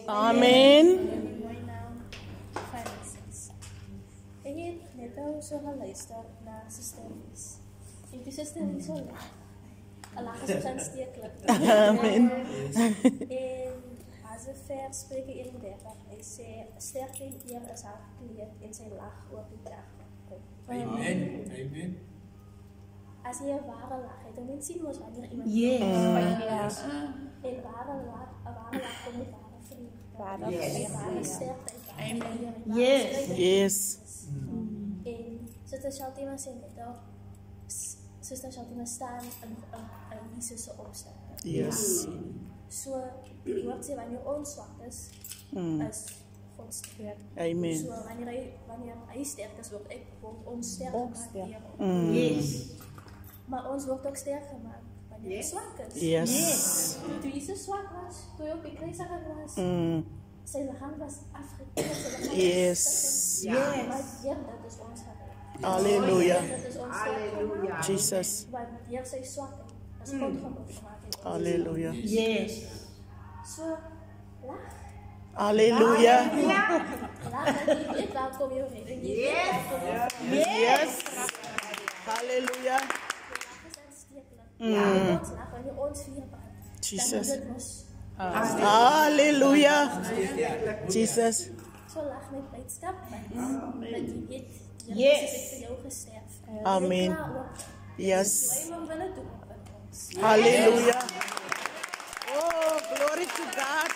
Amen. In my naam, 5 en 6. En jy het net nou so geluister na Sister Lies. En toe Sister Lies so lag. Een lach is ons aansteeklik. Amen. En as 'n vers Spreuke 31, hy sê, sterkte en eer is haar kleed en sy lag oor die dag kom. Amen. Amen. As jy 'n ware lag het, dan mens sien mos wanneer iemand Yes. en ware lag kom met ware vriende. Yes. Ware sterkte en ware eer en ware Yes. strijd. Yes. En Sister Shaltima sê net al, Sister Shaltima staan in Jesus se opstand. Yes. So, die woord sê wanneer ons swak is God sterk. Amen. So, wanneer hy sterk is, word ons sterk gemaakt deur Mm. Yes. Maar ons word ook sterk gemaakt wanneer ons swak is. Yes. Toe Jesus swak was, toe hy op die kruisiging was, sy lichaam was afgekeerd, sy lichaam Yes. was maar deur dit is ons gered. Hallelujah. Dit is ons sterk gemaakt, Jesus. want deur sy swakheid is God groot gemaakt in ons. Hallelujah. Yes. So, lach. Hallelujah. Lach, en jy weet welkom jou redding. Jy weet welkom jou vryheid. Yes. Hallelujah. Lach is aansteeklik. Ons lach wanneer ons vier brand. Jesus. Dan moet dit mos. Hallelujah. Jesus. So lach met blijdskap, want jy weet, Yes. Jesus het vir jou gesterf. Amen. Jy klaar ook. Yes. Jy moet willen doen op ons. Hallelujah. Oh, glory to God.